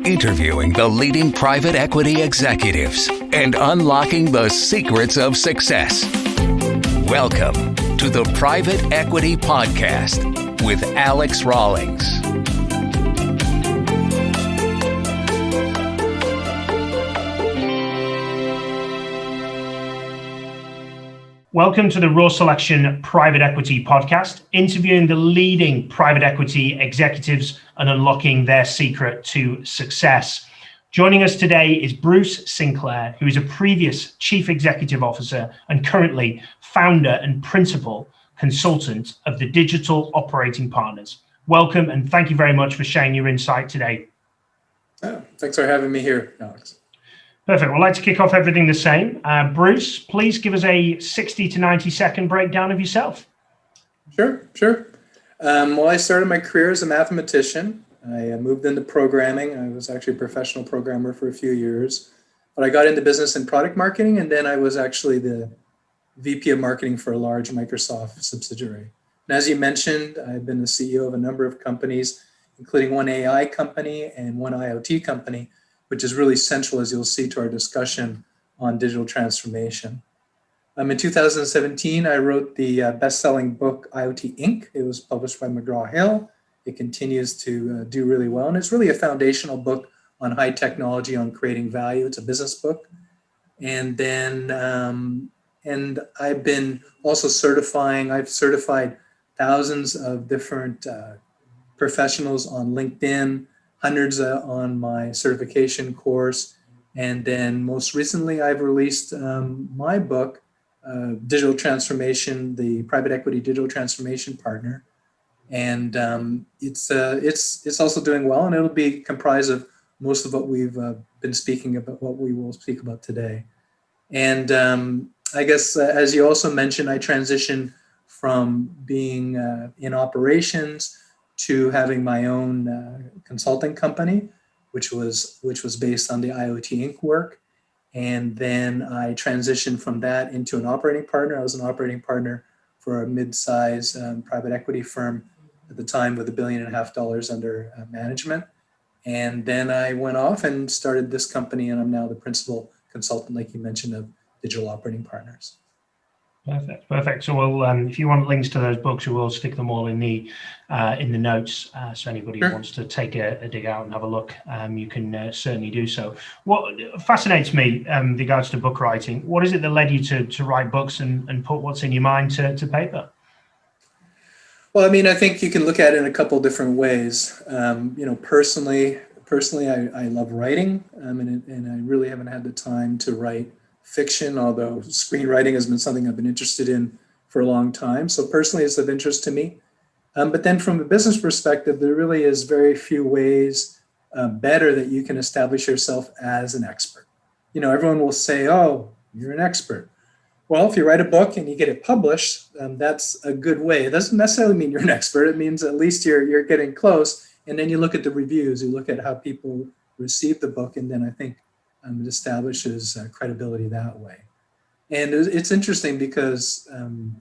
interviewing the leading private equity executives and unlocking the secrets of success. Welcome to the Private Equity Podcast with Alex Rawlings. Welcome to the Raw Selection Private Equity Podcast, interviewing the leading private equity executives and unlocking their secret to success. Joining us today is Bruce Sinclair, who is a previous Chief Executive Officer and currently founder and principal consultant of the Digital Operating Partners. Welcome and thank you very much for sharing your insight today. Thanks for having me here, Alex. Perfect. We'd like to kick off everything the same. Bruce, please give us a 60 to 90 second breakdown of yourself. Sure. Well, I started my career as a mathematician. I moved into programming. I was actually a professional programmer for a few years, but I got into business and product marketing, and then I was actually the VP of marketing for a large Microsoft subsidiary. And as you mentioned, I've been the CEO of a number of companies, including one AI company and one IoT company, which is really central, as you'll see, to our discussion on digital transformation. In 2017, I wrote the best-selling book, IoT Inc. It was published by McGraw-Hill. It continues to do really well, and it's really a foundational book on high technology, on creating value. It's a business book. And then, and I've been also I've certified thousands of different professionals on LinkedIn, hundreds on my certification course. And then most recently, I've released my book, Digital Transformation, the Private Equity Digital Transformation Partner. And it's also doing well, and it'll be comprised of most of what we've been speaking about, what we will speak about today. And I guess, as you also mentioned, I transitioned from being in operations to having my own consulting company, which was based on the IoT Inc. work. And then I transitioned from that into an operating partner. I was an operating partner for a mid-size private equity firm at the time with $1.5 billion under management. And then I went off and started this company, and I'm now the principal consultant, like you mentioned, of Digital Operating Partners. Perfect. So we'll, if you want links to those books, we will stick them all in the notes. So anybody who wants to take a dig out and have a look, you can certainly do so. What fascinates me in regards to book writing, what is it that led you to write books and put what's in your mind to paper? Well, I mean, I think you can look at it in a couple of different ways. Personally, I love writing, and I really haven't had the time to write fiction, although screenwriting has been something I've been interested in for a long time. So personally, it's of interest to me. But then from a business perspective, there really is very few ways better that you can establish yourself as an expert. Everyone will say, oh, you're an expert. Well, if you write a book and you get it published, that's a good way. It doesn't necessarily mean you're an expert. It means at least you're getting close. And then you look at the reviews, you look at how people receive the book, and then I think it establishes credibility that way. And it's interesting because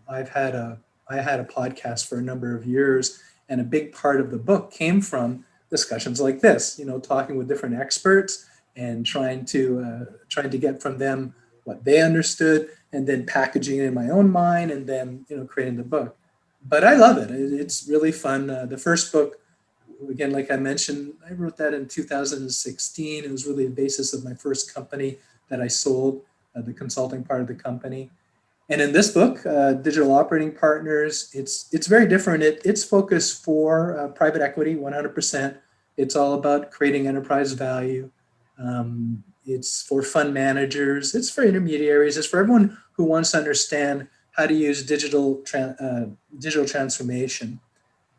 I had a podcast for a number of years, and a big part of the book came from discussions like this, talking with different experts and trying to get from them what they understood, and then packaging it in my own mind, and then creating the book. But I love it. It's really fun. The first book, again, like I mentioned, I wrote that in 2016. It was really the basis of my first company that I sold, the consulting part of the company. And in this book, Digital Operating Partners, it's very different. It's focused for private equity, 100%. It's all about creating enterprise value. It's for fund managers. It's for intermediaries. It's for everyone who wants to understand how to use digital transformation.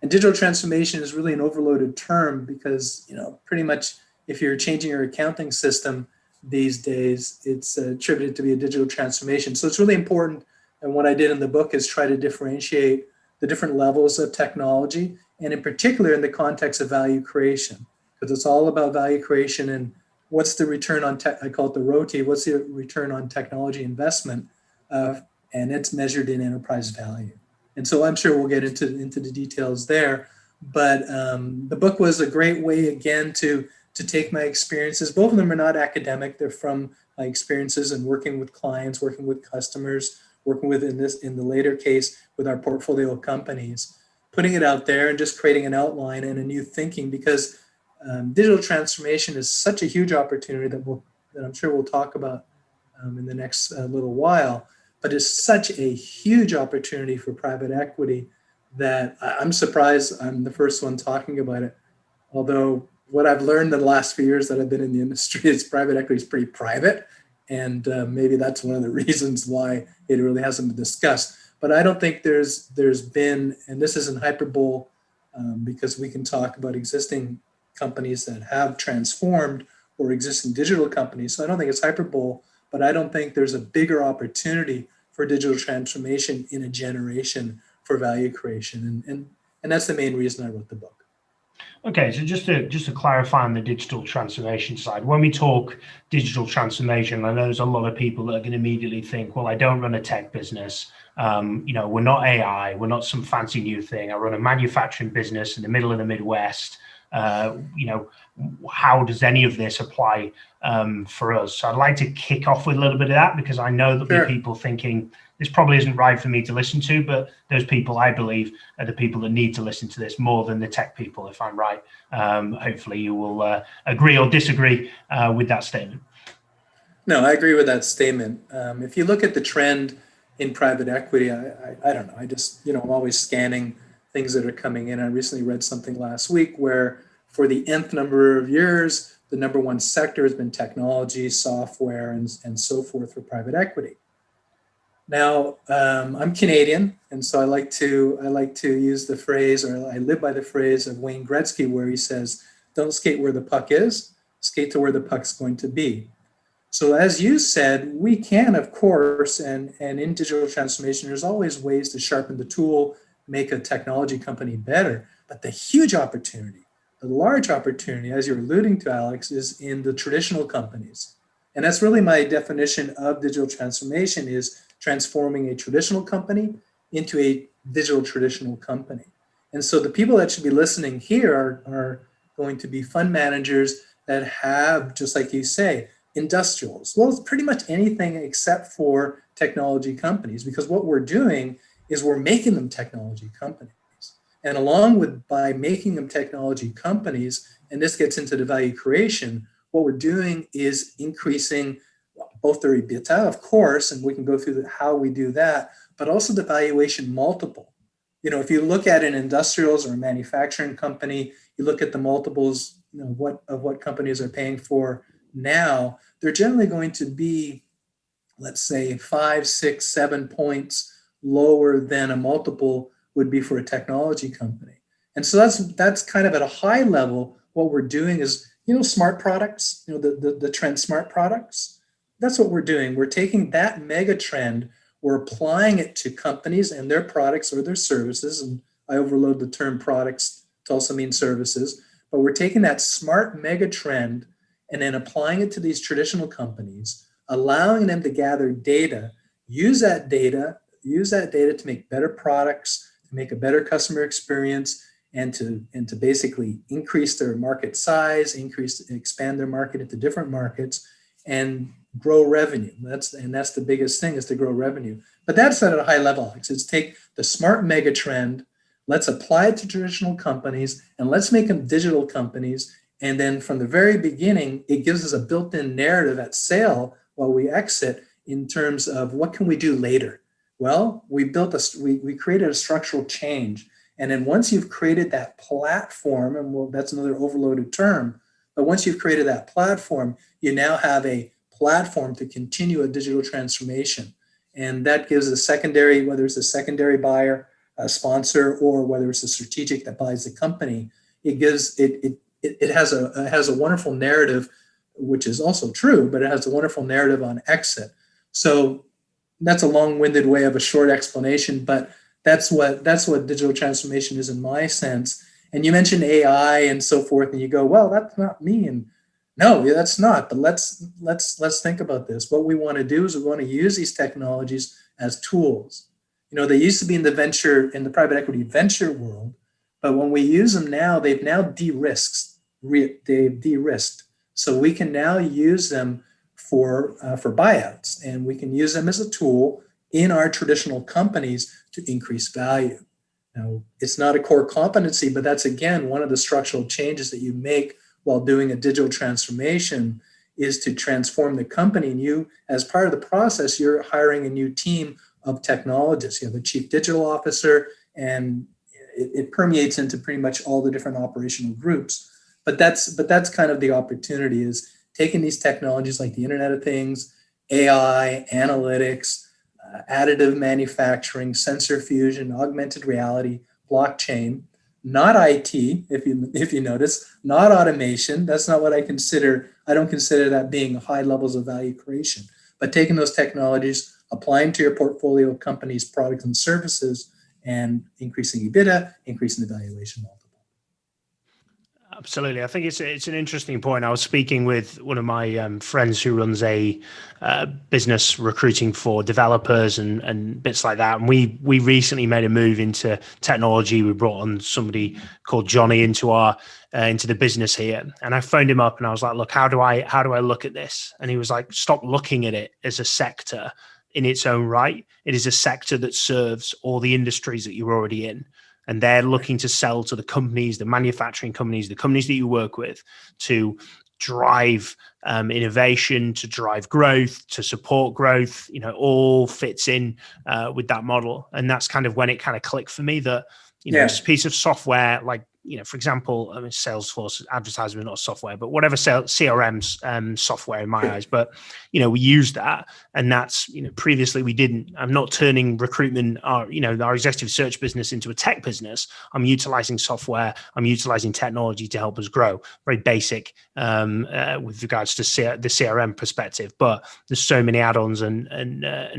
And digital transformation is really an overloaded term because, pretty much if you're changing your accounting system these days, it's attributed to be a digital transformation. So it's really important. And what I did in the book is try to differentiate the different levels of technology, and in particular in the context of value creation, because it's all about value creation and what's the return on I call it the ROTE, what's the return on technology investment, and it's measured in enterprise value. And so I'm sure we'll get into the details there. But the book was a great way, again, to to take my experiences. Both of them are not academic. They're from my experiences and working with clients, working with customers, working with, in the later case, with our portfolio companies, putting it out there and just creating an outline and a new thinking, because digital transformation is such a huge opportunity that I'm sure we'll talk about in the next little while, but it's such a huge opportunity for private equity that I'm surprised I'm the first one talking about it. Although what I've learned in the last few years that I've been in the industry is private equity is pretty private. And maybe that's one of the reasons why it really hasn't been discussed. But I don't think there's been, and this isn't hyperbole, because we can talk about existing companies that have transformed or existing digital companies. So I don't think it's hyperbole, but I don't think there's a bigger opportunity for digital transformation in a generation for value creation. And that's the main reason I wrote the book. Okay, so just to clarify on the digital transformation side, when we talk digital transformation, I know there's a lot of people that are going to immediately think, well, I don't run a tech business. We're not AI. We're not some fancy new thing. I run a manufacturing business in the middle of the Midwest. How does any of this apply for us? So I'd like to kick off with a little bit of that, because I know that there are people thinking this probably isn't right for me to listen to, but those people, I believe, are the people that need to listen to this more than the tech people, if I'm right. Hopefully you will agree or disagree with that statement. No, I agree with that statement. If you look at the trend in private equity, I don't know. I just, I'm always scanning things that are coming in. I recently read something last week where for the nth number of years, the number one sector has been technology, software, and so forth for private equity. Now, I'm Canadian, and so I like to use the phrase, or I live by the phrase of Wayne Gretzky, where he says, "Don't skate where the puck is, skate to where the puck's going to be." So as you said, we can, of course, and in digital transformation, there's always ways to sharpen the tool, make a technology company better. But the huge opportunity, the large opportunity, as you're alluding to, Alex, is in the traditional companies. And that's really my definition of digital transformation, is transforming a traditional company into a digital traditional company. And so the people that should be listening here are going to be fund managers that have, just like you say, industrials. Well, it's pretty much anything except for technology companies, because what we're doing is we're making them technology companies. And along with, by making them technology companies, and this gets into the value creation, what we're doing is increasing both their EBITDA, of course, and we can go through how we do that, but also the valuation multiple. If you look at an industrials or a manufacturing company, you look at the multiples, what companies are paying for now, they're generally going to be, let's say, 5, 6, 7 points lower than a multiple would be for a technology company. And so that's kind of at a high level. What we're doing is, smart products, the trend smart products. That's what we're doing. We're taking that mega trend, we're applying it to companies and their products or their services. And I overload the term products to also mean services. But we're taking that smart mega trend and then applying it to these traditional companies, allowing them to gather data, use that data to make better products, to make a better customer experience, and to basically increase their market size, expand their market into different markets, and grow revenue. That's the biggest thing, is to grow revenue. But that's at a high level, Alex. It's take the smart mega trend, let's apply it to traditional companies, and let's make them digital companies. And then from the very beginning, it gives us a built-in narrative at sale while we exit, in terms of what can we do later. Well, we created a structural change. And then once you've created that platform, and that's another overloaded term, but once you've created that platform, you now have a platform to continue a digital transformation. And that gives a secondary, whether it's a secondary buyer, a sponsor, or whether it's a strategic that buys the company, it has a wonderful narrative, which is also true, but it has a wonderful narrative on exit. So that's a long-winded way of a short explanation, but that's what digital transformation is in my sense. And you mentioned AI and so forth, and you go, well, that's not me. And no, that's not. But let's think about this. What we want to do is we want to use these technologies as tools. They used to be in the private equity venture world, but when we use them now, they've now de-risked they've de-risked. So we can now use them for buyouts, and we can use them as a tool in our traditional companies to increase value. Now, it's not a core competency, but that's, again, one of the structural changes that you make while doing a digital transformation is to transform the company. And you, as part of the process, you're hiring a new team of technologists. You have a chief digital officer, and it permeates into pretty much all the different operational groups. But that's kind of the opportunity, is taking these technologies like the Internet of Things, AI, analytics, additive manufacturing, sensor fusion, augmented reality, blockchain, not IT, if you notice, not automation. That's not what I consider. I don't consider that being high levels of value creation. But taking those technologies, applying to your portfolio of companies, products, and services, and increasing EBITDA, increasing the valuation multiple. Absolutely. I think it's an interesting point. I was speaking with one of my friends who runs a business recruiting for developers and bits like that. And we recently made a move into technology. We brought on somebody called Johnny into the business here. And I phoned him up and I was like, look, how do I look at this? And he was like, stop looking at it as a sector in its own right. It is a sector that serves all the industries that you're already in. And they're looking to sell to the companies, the manufacturing companies, the companies that you work with, to drive innovation, to drive growth, to support growth. All fits in with that model. And that's kind of when it kind of clicked for me that, it's a piece of software like, for example, Salesforce advertisement, not software, but whatever CRM software in my eyes. But, we use that. And that's, previously we didn't. I'm not turning recruitment, our executive search business into a tech business. I'm utilizing software. I'm utilizing technology to help us grow. Very basic with regards to the CRM perspective. But there's so many add-ons and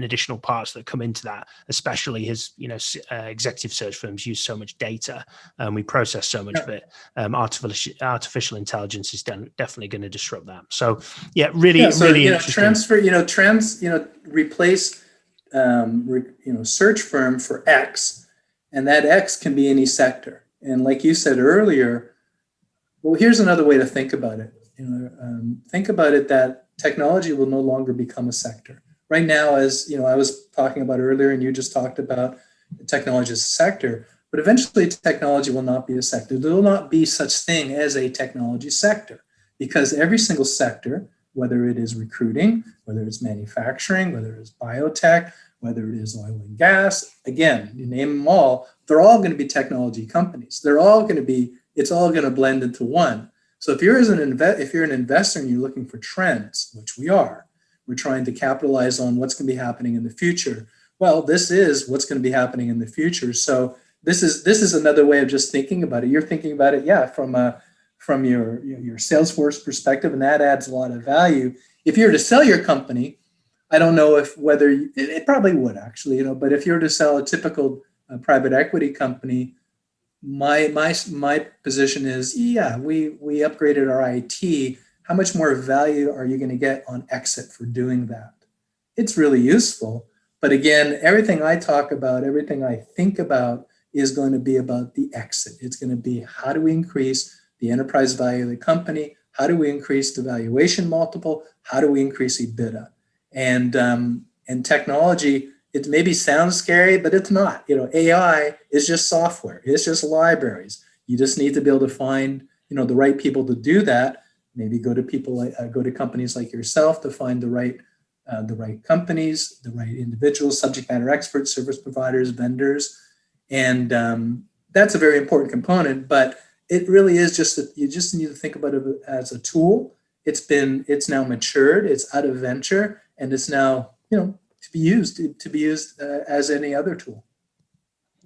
additional parts that come into that, especially as, executive search firms use so much data and we process so much of it. Artificial intelligence is definitely going to disrupt that. So, really interesting. Replace search firm for X, and that X can be any sector. And like you said earlier, well, here's another way to think about it. Think about it that technology will no longer become a sector. Right now, as I was talking about earlier, and you just talked about technology as a sector. But eventually, technology will not be a sector. There will not be such thing as a technology sector, because every single sector, whether it is recruiting, whether it's manufacturing, whether it's biotech, whether it is oil and gas, again, you name them all, they're all going to be technology companies. It's all going to blend into one. So if you're an investor and you're looking for trends, which we're trying to capitalize on what's going to be happening in the future. Well, this is what's going to be happening in the future. So this is another way of just thinking about it. You're thinking about it, from your Salesforce perspective, and that adds a lot of value. If you were to sell your company, I don't know whether it probably would actually, but if you were to sell a typical private equity company, my position is, we upgraded our IT. How much more value are you going to get on exit for doing that? It's really useful. But again, everything I talk about, everything I think about is going to be about the exit. It's going to be, how do we increase the enterprise value of the company? How do we increase the valuation multiple? How do we increase EBITDA? And technology, it maybe sounds scary, but it's not. AI is just software. It's just libraries. You just need to be able to find, the right people to do that. Maybe go to companies like yourself to find the right companies, the right individuals, subject matter experts, service providers, vendors. And that's a very important component, but it really is just that you just need to think about it as a tool. It's now matured, it's out of venture, and it's now, to be used as any other tool.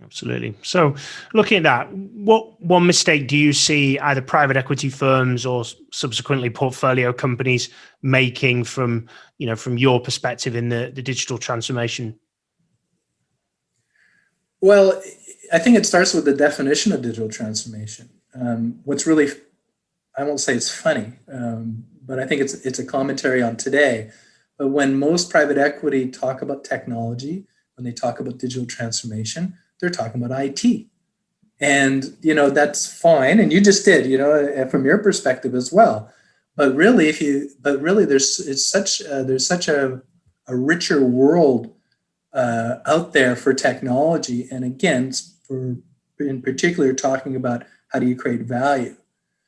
Absolutely. So looking at that, what one mistake do you see either private equity firms or subsequently portfolio companies making from your perspective in the digital transformation? Well, I think it starts with the definition of digital transformation. What's really, I won't say it's funny, but I think it's a commentary on today. But when most private equity talk about technology, when they talk about digital transformation, they're talking about IT. And, that's fine. And you just did, from your perspective as well. But really, there's such a richer world out there for technology. And again, in particular, talking about how do you create value.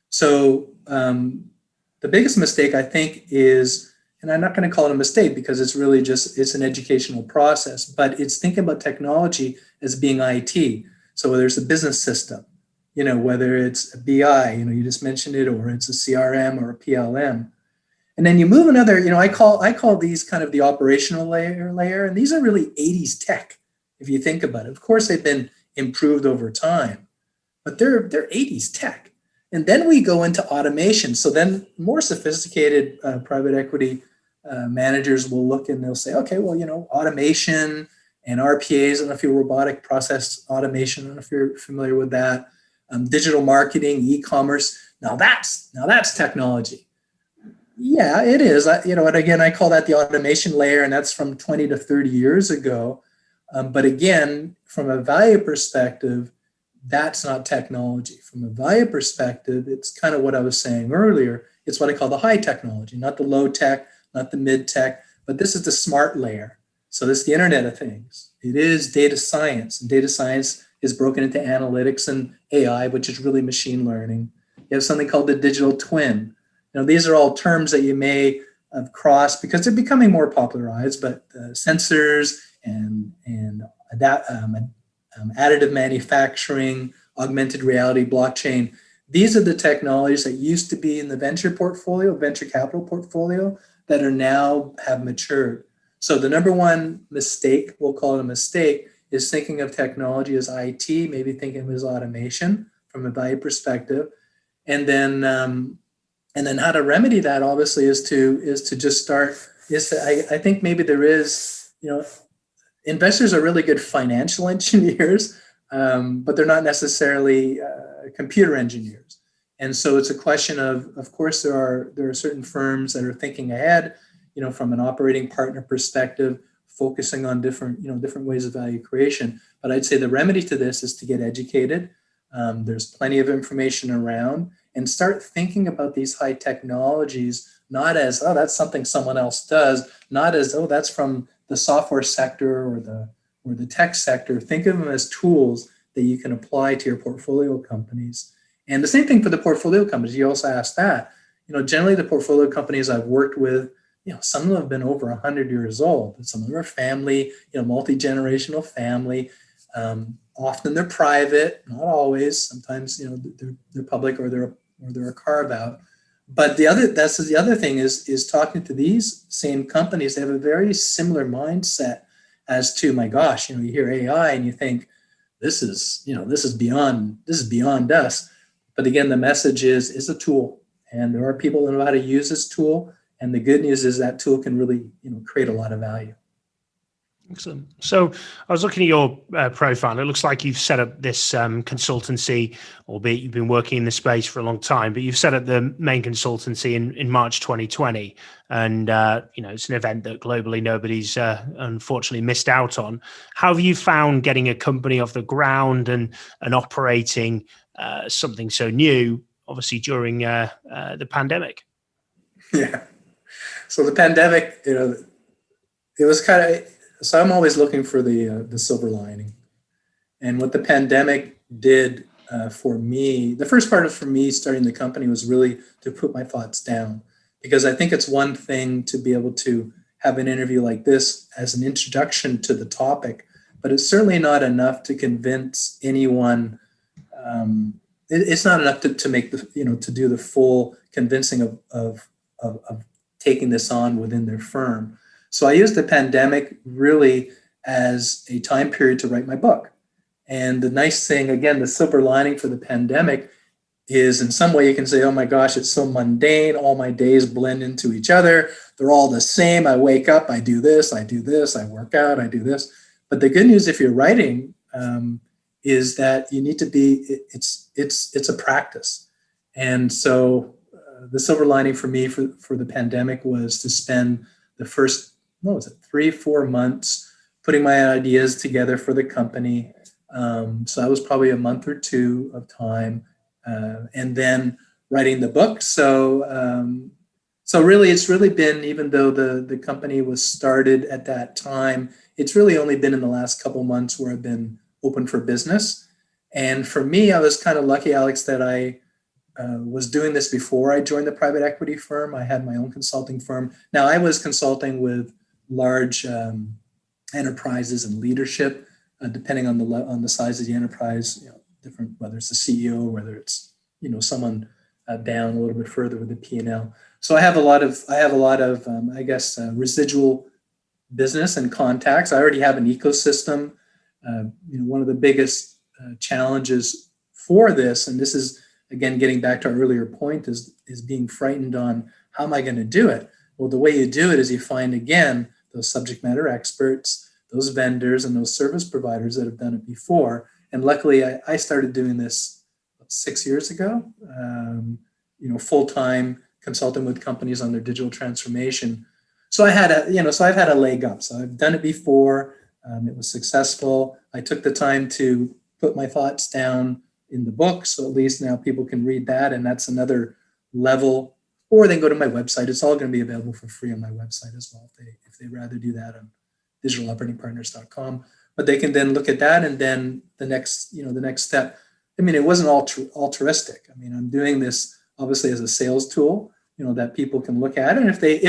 So the biggest mistake, I think, is, and I'm not going to call it a mistake because it's really it's an educational process, but it's thinking about technology as being IT. So whether it's a business system, whether it's a BI, you just mentioned it, or it's a CRM or a PLM. And then you move another, I call these kind of the operational layer, and these are really 80s tech, if you think about it. Of course, they've been improved over time, but they're 80s tech. And then we go into automation. So then more sophisticated private equity managers will look and they'll say, okay, well, automation and RPAs, I don't know if you're robotic process automation, I don't know if you're familiar with that, digital marketing, e-commerce. Now that's technology. Yeah, it is. And again, I call that the automation layer, and that's from 20 to 30 years ago. But again, from a value perspective, that's not technology. From a value perspective, it's kind of what I was saying earlier. It's what I call the high technology, not the low tech, not the mid tech, but this is the smart layer. So this is the Internet of Things. It is data science, and data science is broken into analytics and AI, which is really machine learning. You have something called the digital twin. These are all terms that you may have crossed because they're becoming more popularized, but sensors and additive manufacturing, augmented reality, blockchain, these are the technologies that used to be in the venture capital portfolio, that are now have matured. So the number one mistake, we'll call it a mistake, is thinking of technology as IT, maybe thinking of it as automation from a value perspective. And then how to remedy that, obviously, is to just start. I think maybe there is, investors are really good financial engineers, but they're not necessarily computer engineers. And so it's a question of course, there are certain firms that are thinking ahead, from an operating partner perspective, focusing on different ways of value creation. But I'd say the remedy to this is to get educated. There's plenty of information around, and start thinking about these high technologies, not as, oh, that's something someone else does, not as, oh, that's from the software sector or the tech sector. Think of them as tools that you can apply to your portfolio companies. And the same thing for the portfolio companies. You also asked that. Generally the portfolio companies I've worked with, some of them have been over 100 years old. Some of them are family, multi-generational family. Often they're private, not always. Sometimes, they're public or they're a carve out. But the other thing is talking to these same companies. They have a very similar mindset as to, my gosh, you hear AI and you think this is beyond us. But again, the message is a tool, and there are people that know how to use this tool. And the good news is that tool can really, create a lot of value. Excellent. So I was looking at your profile. It looks like you've set up this consultancy, albeit you've been working in the space for a long time, but you've set up the main consultancy in March 2020. And, it's an event that globally nobody's unfortunately missed out on. How have you found getting a company off the ground and operating something so new, obviously during the pandemic? Yeah. So the pandemic, it was kind of, so I'm always looking for the silver lining. And what the pandemic did for me, the first part of for me starting the company was really to put my thoughts down, because I think it's one thing to be able to have an interview like this as an introduction to the topic, but it's certainly not enough to convince anyone. It's not enough to make to do the full convincing of taking this on within their firm. So I used the pandemic really as a time period to write my book. And the nice thing, again, the silver lining for the pandemic is, in some way you can say, oh my gosh, it's so mundane. All my days blend into each other. They're all the same. I wake up, I do this, I work out, I do this. But the good news, if you're writing, is that you need to be, it's a practice. And so the silver lining for me for the pandemic was to spend the first, 3-4 months putting my ideas together for the company, So that was probably a month or two of time, and then writing the book. So really, it's really been, even though the company was started at that time, it's really only been in the last couple months where I've been open for business. And for me, I was kind of lucky, Alex, that I was doing this before I joined the private equity firm. I had my own consulting firm. Now, I was consulting with large enterprises and leadership, depending on the size of the enterprise. Different, whether it's the CEO, whether it's someone down a little bit further with the P&L. So I have a lot of residual business and contacts. I already have an ecosystem. One of the biggest challenges for this, and this is again getting back to our earlier point, is being frightened on how am I going to do it. Well, the way you do it is you find, again, those subject matter experts, those vendors, and those service providers that have done it before. And luckily, I started doing this 6 years ago. Full-time consulting with companies on their digital transformation. So I've had a leg up. So I've done it before. It was successful. I took the time to put my thoughts down in the book, so at least now people can read that, and that's another level. Or they can go to my website. It's all going to be available for free on my website as well, if they rather do that on digitaloperatingpartners.com. But they can then look at that, and then the next step. I mean, it wasn't altruistic. I mean, I'm doing this obviously as a sales tool, that people can look at, and if they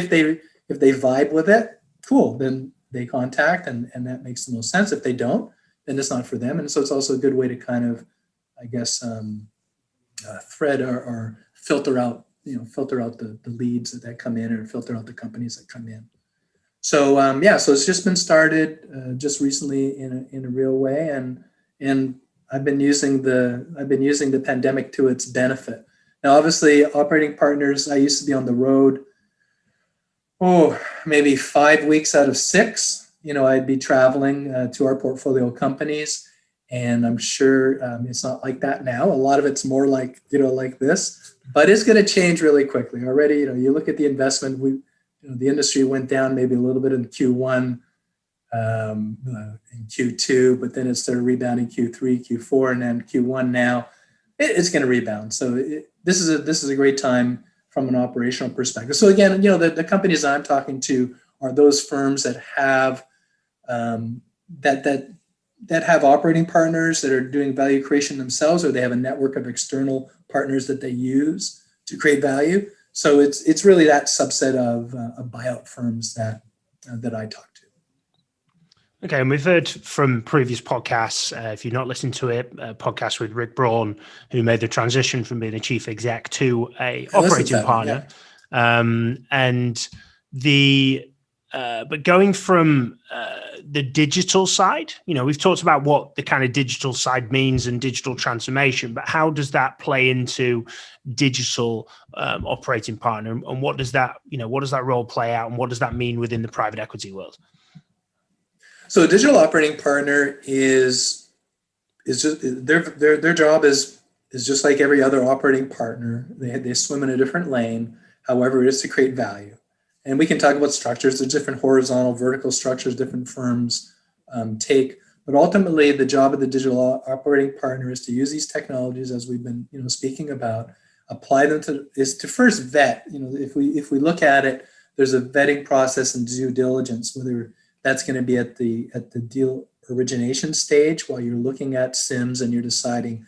vibe with it, cool. Then they contact, and that makes the most sense. If they don't, then it's not for them. And so it's also a good way to kind of, I guess, thread or filter out the leads that come in, or filter out the companies that come in. So so it's just been started just recently in a real way, and I've been using the pandemic to its benefit. Now, obviously, operating partners, I used to be on the road, maybe 5 weeks out of 6. I'd be traveling to our portfolio companies, and I'm sure it's not like that now. A lot of it's more like this, but it's going to change really quickly. Already, you look at the investment. The industry went down maybe a little bit in Q1, in Q2, but then it started rebounding Q3, Q4, and then Q1 now. It's going to rebound. So this is a great time from an operational perspective. So again, the companies I'm talking to are those firms that have that have operating partners that are doing value creation themselves, or they have a network of external partners that they use to create value. So it's really that subset of buyout firms that I talk to. Okay, and we've heard from previous podcasts, if you've not listened to it, a podcast with Rick Braun, who made the transition from being a chief exec to a operating partner. Yeah. But going from the digital side, we've talked about what the kind of digital side means and digital transformation, but how does that play into digital operating partner, and what does that role play out, and what does that mean within the private equity world? So a digital operating partner is just their job is just like every other operating partner. They swim in a different lane. However, it is to create value. And we can talk about structures. There's different horizontal, vertical structures different firms take. But ultimately, the job of the digital operating partner is to use these technologies, as we've been speaking about, apply them to first vet. If we look at it, there's a vetting process and due diligence, whether that's going to be at the deal origination stage while you're looking at SIMs and you're deciding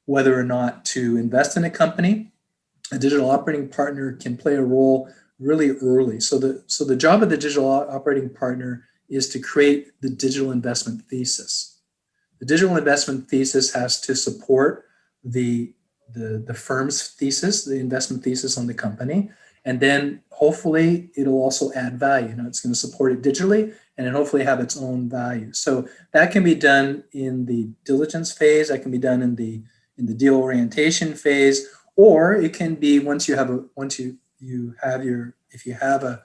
whether or not to invest in a company. A digital operating partner can play a role really early. So the job of the digital operating partner is to create the digital investment thesis. The digital investment thesis has to support the firm's thesis, the investment thesis on the company. And then hopefully it'll also add value. It's going to support it digitally and then hopefully have its own value. So that can be done in the diligence phase. That can be done in the deal orientation phase, or it can be if you have a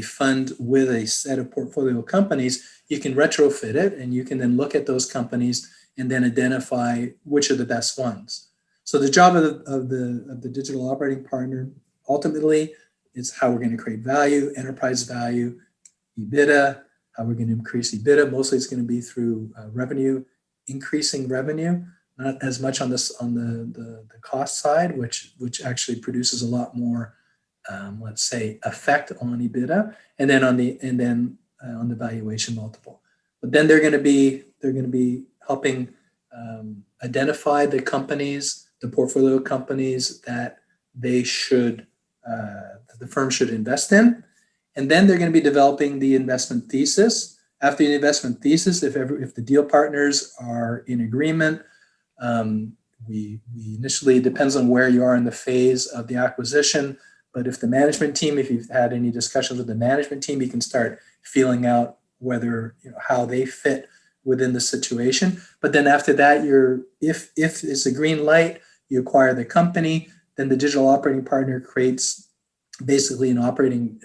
fund with a set of portfolio companies, you can retrofit it, and you can then look at those companies and then identify which are the best ones. So the job of the digital operating partner ultimately is how we're going to create value, enterprise value, EBITDA, how we're going to increase EBITDA. Mostly it's going to be through revenue increasing revenue, not as much on the cost side, which actually produces a lot more, let's say, effect on EBITDA, and then on the valuation multiple. But then they're going to be helping identify the companies, the portfolio companies that the firm should invest in, and then they're going to be developing the investment thesis. After the investment thesis, if the deal partners are in agreement, we initially, it depends on where you are in the phase of the acquisition, but if you've had any discussions with the management team, you can start feeling out whether, how they fit within the situation. But then after that, if it's a green light, you acquire the company, then the digital operating partner creates basically an operating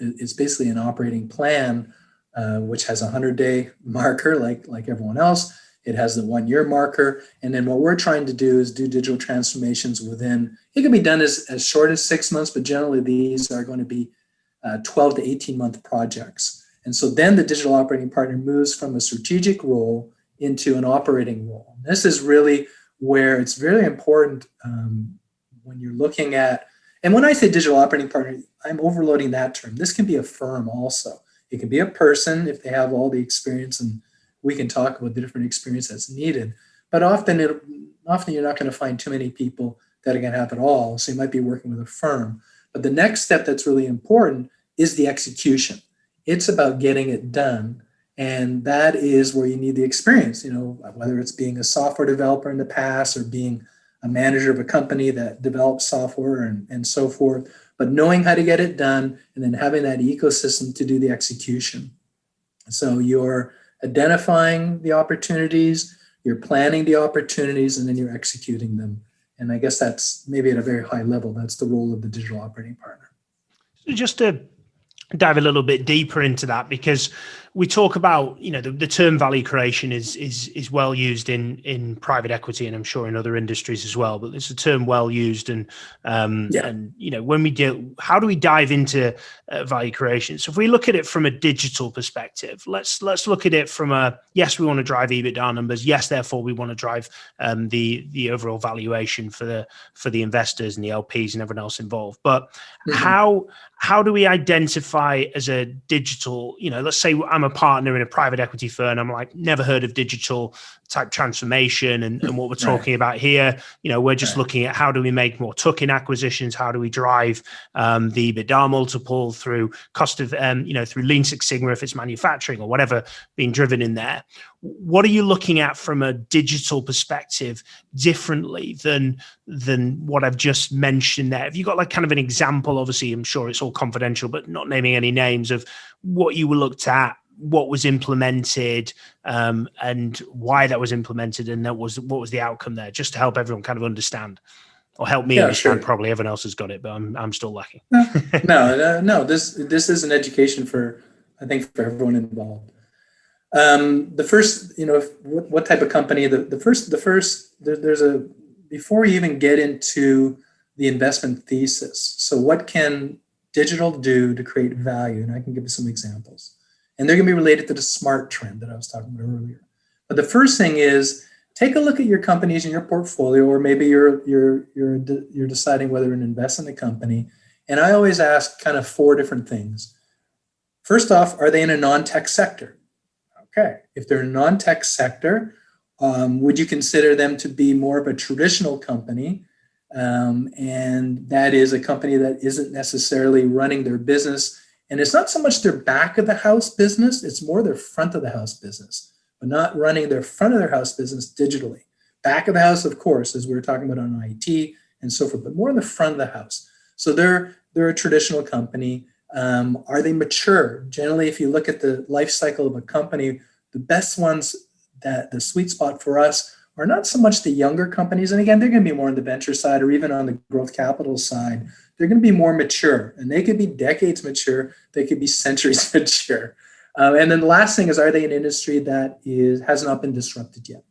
plan, which has a 100-day marker like everyone else. It has the 1-year marker. And then what we're trying to do is do digital transformations within, it can be done as short as 6 months, but generally these are going to be 12 to 18-month projects. And so then the digital operating partner moves from a strategic role into an operating role. This is really where it's very important when you're looking at, and when I say digital operating partner, I'm overloading that term. This can be a firm also. It can be a person if they have all the experience, and we can talk about the different experience that's needed. But often you're not going to find too many people that are going to have it all. So you might be working with a firm. But the next step that's really important is the execution. It's about getting it done. And that is where you need the experience, whether it's being a software developer in the past or being a manager of a company that develops software and so forth, but knowing how to get it done and then having that ecosystem to do the execution. So you're identifying the opportunities, you're planning the opportunities, and then you're executing them. And I guess that's maybe at a very high level, that's the role of the digital operating partner. So just to dive a little bit deeper into that, because we talk about, the term value creation is well used in private equity, and I'm sure in other industries as well, but it's a term well used. And when we do, how do we dive into value creation? So if we look at it from a digital perspective, let's look at it from yes, we want to drive EBITDA numbers. Yes, therefore we want to drive the overall valuation for the investors and the LPs and everyone else involved. But how do we identify as a digital, let's say I'm a partner in a private equity firm. I'm like, never heard of digital type transformation and what we're talking about here. We're just looking at how do we make more tuck-in acquisitions? How do we drive the EBITDA multiple through cost of, through Lean Six Sigma, if it's manufacturing or whatever being driven in there. What are you looking at from a digital perspective differently than what I've just mentioned there? Have you got like kind of an example? Obviously, I'm sure it's all confidential, but not naming any names of what you looked at, what was implemented, and why that was implemented, and what was the outcome there, just to help everyone kind of understand, or help me understand. Sure. Probably everyone else has got it, but I'm still lacking. No. This is an education for everyone involved. The first, what type of company? Before we even get into the investment thesis. So what can digital do to create value? And I can give you some examples. And they're going to be related to the smart trend that I was talking about earlier. But the first thing is take a look at your companies in your portfolio, or maybe you're deciding whether to invest in a company. And I always ask kind of 4 different things. First off, are they in a non-tech sector? Okay, if they're in a non-tech sector, would you consider them to be more of a traditional company? And that is a company that isn't necessarily running their business. And it's not so much their back of the house business, it's more their front of the house business, but not running their front of their house business digitally. Back of the house, of course, as we were talking about on IT and so forth, but more in the front of the house. So they're a traditional company. Are they mature? Generally, if you look at the life cycle of a company, the best ones, that the sweet spot for us are not so much the younger companies. And again, they're going to be more on the venture side or even on the growth capital side. They're going to be more mature, and they could be decades mature. They could be centuries mature. And then the last thing is, are they an industry that has not been disrupted yet?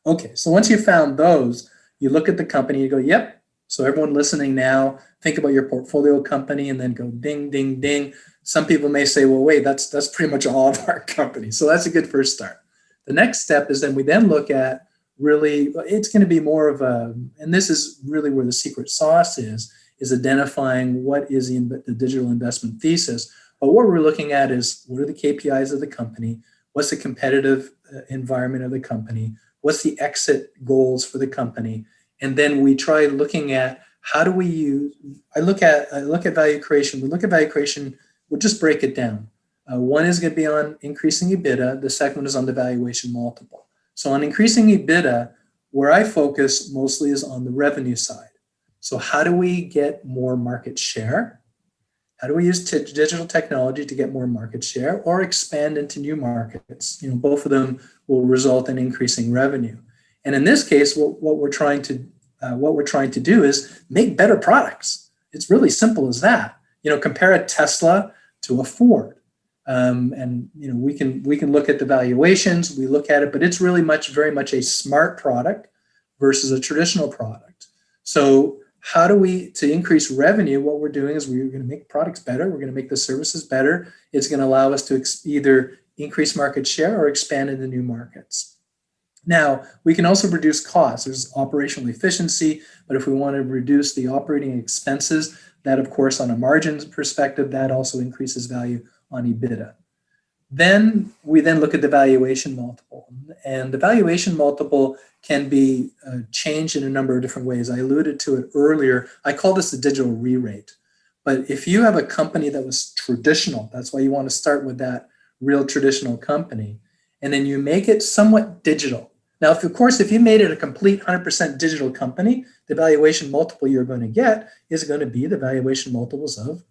Okay, so once you've found those, you look at the company, you go, yep. So everyone listening now, think about your portfolio company and then go ding, ding, ding. Some people may say, well, wait, that's pretty much all of our companies. So that's a good first start. The next step is then we then look at really, it's going to be more of a, and this is really where the secret sauce is identifying what is the digital investment thesis. But what we're looking at is what are the KPIs of the company? What's the competitive environment of the company? What's the exit goals for the company? And then we try looking at how do we use, I look at value creation. We look at value creation, we'll just break it down. One is going to be on increasing EBITDA. The second one is on the valuation multiple. So on increasing EBITDA, where I focus mostly is on the revenue side. So how do we get more market share? How do we use digital technology to get more market share or expand into new markets? Both of them will result in increasing revenue. And in this case, what we're trying to do is make better products. It's really simple as that. Compare a Tesla to a Ford. We can look at the valuations, we look at it, but it's really very much a smart product versus a traditional product. So how do we, to increase revenue, what we're doing is we're going to make products better, we're going to make the services better. It's going to allow us to either increase market share or expand into new markets. Now, we can also reduce costs. There's operational efficiency, but if we want to reduce the operating expenses, that of course on a margins perspective, that also increases value on EBITDA. Then we look at the valuation multiple, and the valuation multiple can be changed in a number of different ways. I alluded to it earlier. I call this the digital re-rate. But if you have a company that was traditional, that's why you want to start with that real traditional company, and then you make it somewhat digital. Now, if you made it a complete 100% digital company, the valuation multiple you're going to get is going to be the valuation multiples of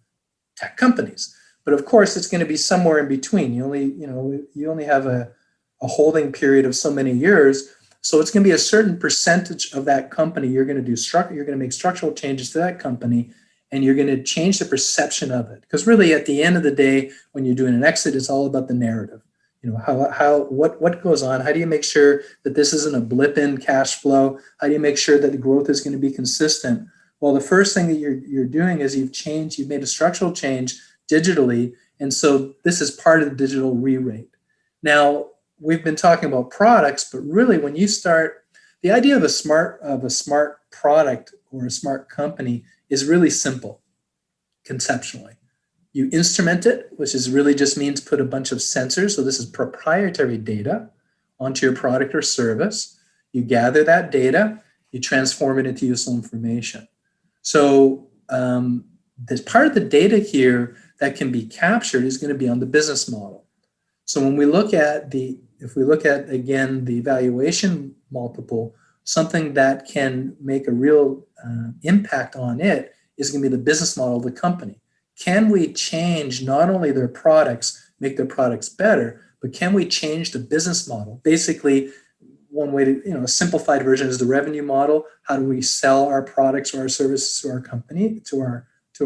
tech companies. But of course, it's going to be somewhere in between. You only have a holding period of so many years. So it's going to be a certain percentage of that company you're going to do. You're going to make structural changes to that company, and you're going to change the perception of it. Because really, at the end of the day, when you're doing an exit, it's all about the narrative. What goes on? How do you make sure that this isn't a blip in cash flow? How do you make sure that the growth is going to be consistent? Well, the first thing that you're doing is you've made a structural change digitally, and so this is part of the digital re-rate. Now, we've been talking about products, but really when you start, the idea of a smart product or a smart company is really simple conceptually. You instrument it, which is really just means put a bunch of sensors, so this is proprietary data, onto your product or service. You gather that data, you transform it into useful information. So there's part of the data here that can be captured is going to be on the business model. So when we look at if we look at, again, the valuation multiple, something that can make a real impact on it is going to be the business model of the company. Can we change not only their products, make their products better, but can we change the business model? Basically, one way to, a simplified version is the revenue model. How do we sell our products or our services to our company, to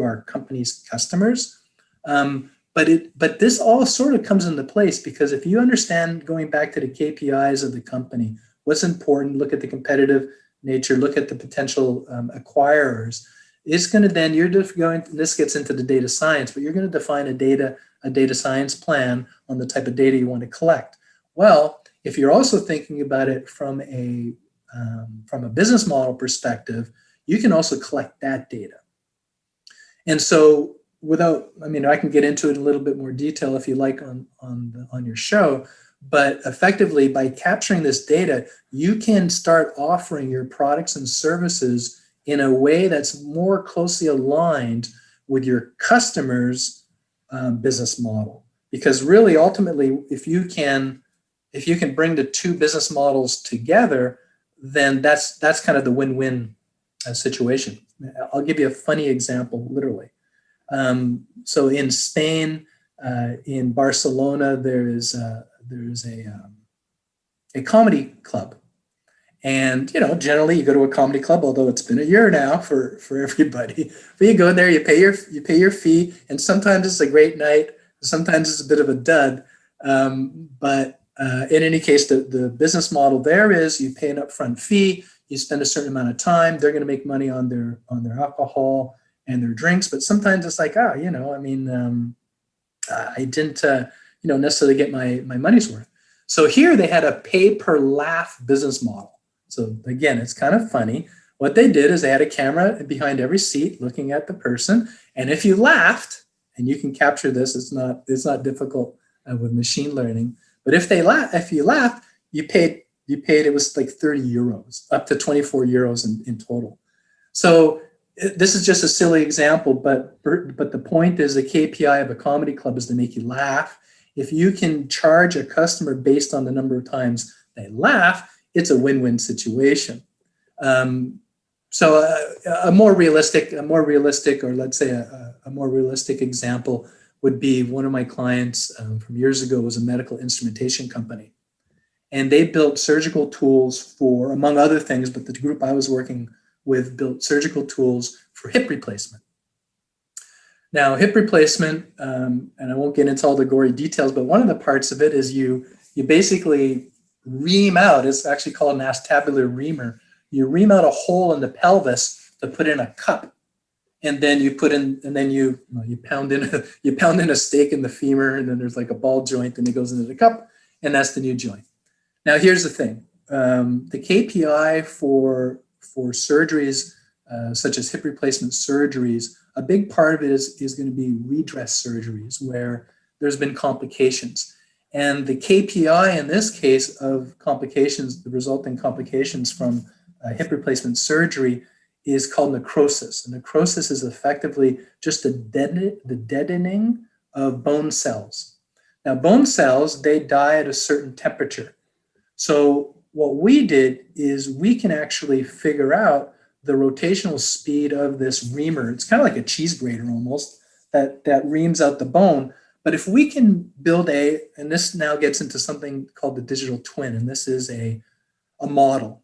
our company's customers? But this all sort of comes into place because if you understand, going back to the KPIs of the company, what's important, look at the competitive nature, look at the potential acquirers, it's going to then, this gets into the data science, but you're going to define a data science plan on the type of data you want to collect. Well, if you're also thinking about it from a business model perspective, you can also collect that data. And so I can get into it in a little bit more detail if you like on your show, but effectively by capturing this data, you can start offering your products and services in a way that's more closely aligned with your customer's business model. Because really, ultimately, if you can bring the two business models together, then that's kind of the win-win situation. I'll give you a funny example, literally. So in Spain, in Barcelona, there's a comedy club. And, generally you go to a comedy club, although it's been a year now for everybody, but you go in there, you pay your fee, and sometimes it's a great night, sometimes it's a bit of a dud. But in any case, the business model there is you pay an upfront fee, you spend a certain amount of time, they're going to make money on their alcohol and their drinks, but sometimes it's like, I didn't, necessarily get my money's worth. So here they had a pay per laugh business model. So again, it's kind of funny. What they did is they had a camera behind every seat looking at the person. And if you laughed, and you can capture this, it's not difficult with machine learning. But if you laughed, you paid, it was like 30 euros, up to 24 euros in total. So this is just a silly example, but the point is the KPI of a comedy club is to make you laugh. If you can charge a customer based on the number of times they laugh, it's a win-win situation. So a more realistic, or let's say a more realistic example would be one of my clients from years ago was a medical instrumentation company. And they built surgical tools for, among other things, but the group I was working with built surgical tools for hip replacement. Now, hip replacement, and I won't get into all the gory details, but one of the parts of it is you basically ream out, it's actually called an acetabular reamer. You ream out a hole in the pelvis to put in a cup, and then you pound in a stake in the femur, and then there's like a ball joint, and it goes into the cup, and that's the new joint. Now, here's the thing: the KPI for surgeries such as hip replacement surgeries, a big part of it is going to be redress surgeries where there's been complications. And the KPI in this case of complications, the resulting complications from hip replacement surgery is called necrosis. And necrosis is effectively just the deadening of bone cells. Now, bone cells, they die at a certain temperature. So what we did is we can actually figure out the rotational speed of this reamer. It's kind of like a cheese grater almost, that reams out the bone. But if we can build and this now gets into something called the digital twin, and this is a model.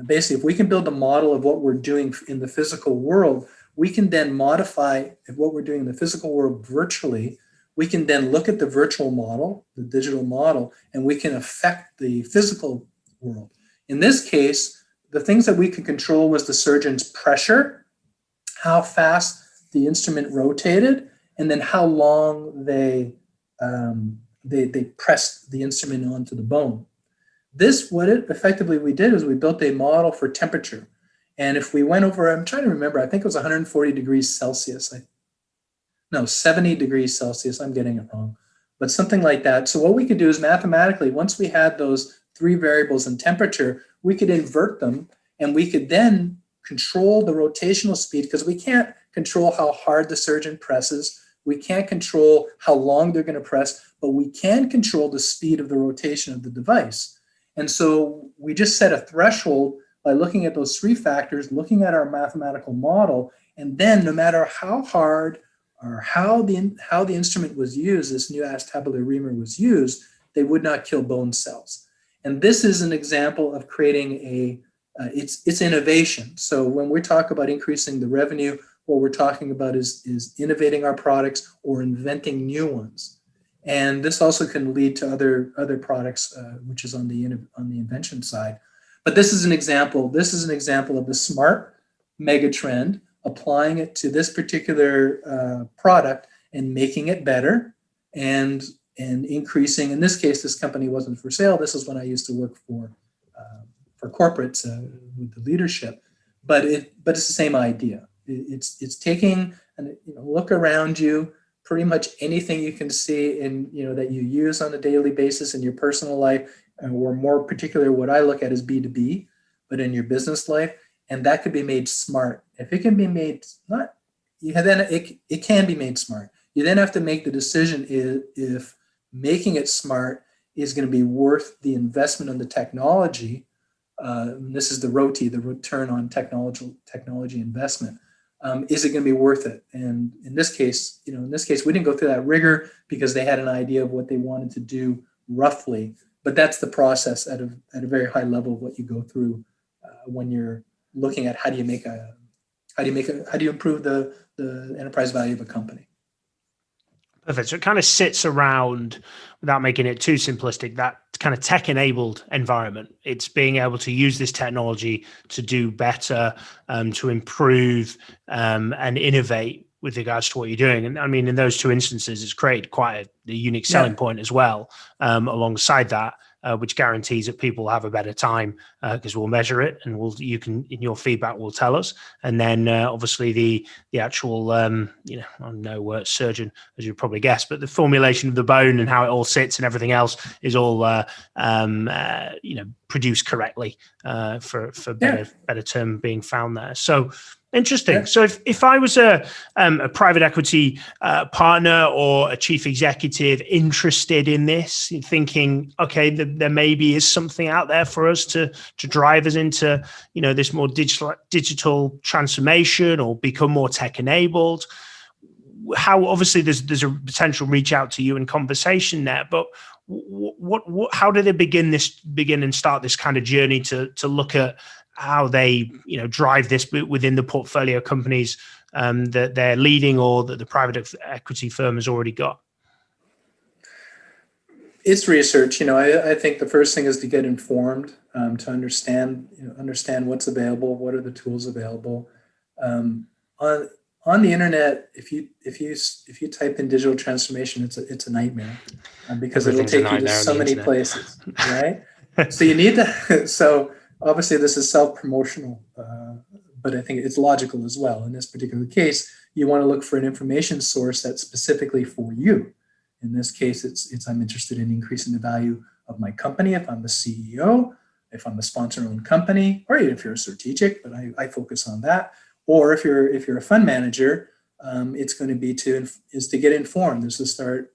Basically, if we can build a model of what we're doing in the physical world, we can then modify what we're doing in the physical world virtually. We can then look at the virtual model, the digital model, and we can affect the physical world. In this case, the things that we could control was the surgeon's pressure, how fast the instrument rotated, and then how long they pressed the instrument onto the bone. Effectively we did is we built a model for temperature. And if we went over, I'm trying to remember, I think it was 140 degrees Celsius. 70 degrees Celsius, I'm getting it wrong, but something like that. So what we could do is mathematically, once we had those three variables in temperature, we could invert them and we could then control the rotational speed, because we can't control how hard the surgeon presses. We can't control how long they're going to press, but we can control the speed of the rotation of the device. And so we just set a threshold by looking at those three factors, looking at our mathematical model, and then no matter how hard or how the instrument was used, this new acetabular reamer was used, they would not kill bone cells. And this is an example of creating it's innovation. So when we talk about increasing the revenue, what we're talking about is innovating our products or inventing new ones. And this also can lead to other products, which is on the invention side. But this is an example. This is an example of the smart megatrend, applying it to this particular product and making it better and increasing. In this case, this company wasn't for sale. This is when I used to work for corporates with the leadership. But it's the same idea. It's taking and look around you. Pretty much anything you can see in that you use on a daily basis in your personal life, or more particular, what I look at is B2B, but in your business life, and that could be made smart. If it can be made it can be made smart. You then have to make the decision if making it smart is going to be worth the investment on the technology. This is the ROTI, the return on technology investment. Is it going to be worth it? And in this case, we didn't go through that rigor because they had an idea of what they wanted to do roughly. But that's the process at a very high level of what you go through when you're looking at how do you improve the enterprise value of a company. Perfect. So it kind of sits around, without making it too simplistic, that kind of tech-enabled environment. It's being able to use this technology to do better, to improve and innovate with regards to what you're doing. And I mean, in those two instances, it's created quite a unique selling point as well, alongside that, which guarantees that people have a better time, because we'll measure it, and your feedback will tell us. And then obviously the actual, I'm no surgeon, as you'd probably guess, but the formulation of the bone and how it all sits and everything else is all, produced correctly, for better term being found there. So interesting. Yeah. So if I was a private equity partner or a chief executive interested in this, thinking, okay, there maybe is something out there for us to drive us into, this more digital transformation or become more tech enabled. How obviously there's a potential reach out to you in conversation there, but how do they begin and start this kind of journey to look at how they drive this within the portfolio companies that they're leading or that the private equity firm has already got? It's research. I think the first thing is to get informed, to understand what's available, what are the tools available. On the internet, if you type in digital transformation, it's a nightmare, because it'll take you to so many places, right? So you need to. So obviously, this is self-promotional, but I think it's logical as well. In this particular case, you want to look for an information source that's specifically for you. In this case, it's I'm interested in increasing the value of my company if I'm the CEO, if I'm a sponsor-owned company, or even if you're a strategic, but I focus on that. Or if you're a fund manager, it's going to be to get informed. Is to start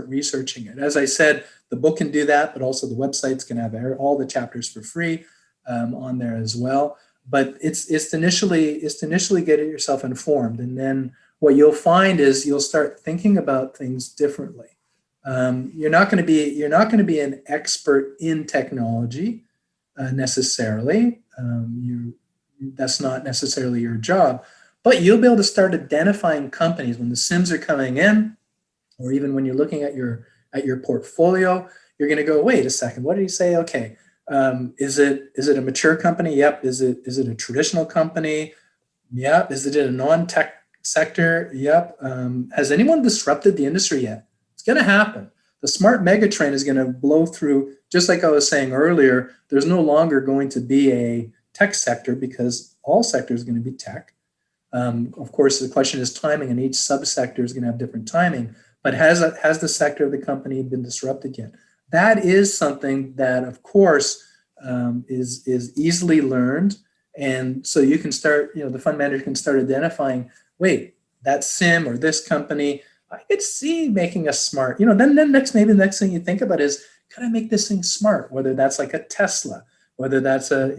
researching it. As I said, the book can do that, but also the website's can have all the chapters for free on there as well. But it's to initially get yourself informed, and then what you'll find is you'll start thinking about things differently. You're not going to be an expert in technology necessarily. That's not necessarily your job, but you'll be able to start identifying companies when the SIMs are coming in, or even when you're looking at your portfolio. You're going to go, wait a second, what did he say? Okay, is it a mature company? Yep. Is it a traditional company? Yep. Is it in a non-tech sector? Yep. Has anyone disrupted the industry yet? It's going to happen. The smart megatrend is going to blow through. Just like I was saying earlier, there's no longer going to be a tech sector because all sectors are going to be tech. Of course, the question is timing, and each subsector is going to have different timing. But has the sector of the company been disrupted yet? That is something that, of course, is easily learned, and so you can start. The fund manager can start identifying. Wait, that SIM or this company, I could see making us smart. Then the next thing you think about is, could I make this thing smart? Whether that's like a Tesla, whether that's a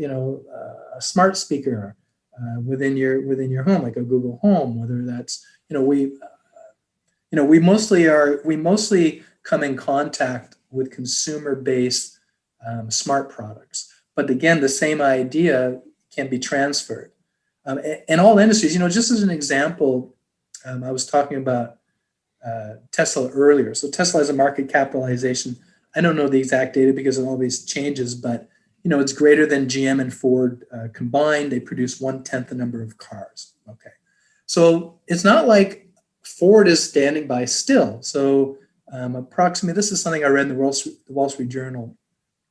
smart speaker within your home, like a Google Home, whether that's we mostly come in contact with consumer-based smart products, but again, the same idea can be transferred in all industries. Just as an example, I was talking about Tesla earlier. So Tesla has a market capitalization. I don't know the exact data because it always changes, but it's greater than GM and Ford combined. They produce 1/10 the number of cars. Okay, so it's not like Ford is standing by still. So approximately, this is something I read in the Wall Street Journal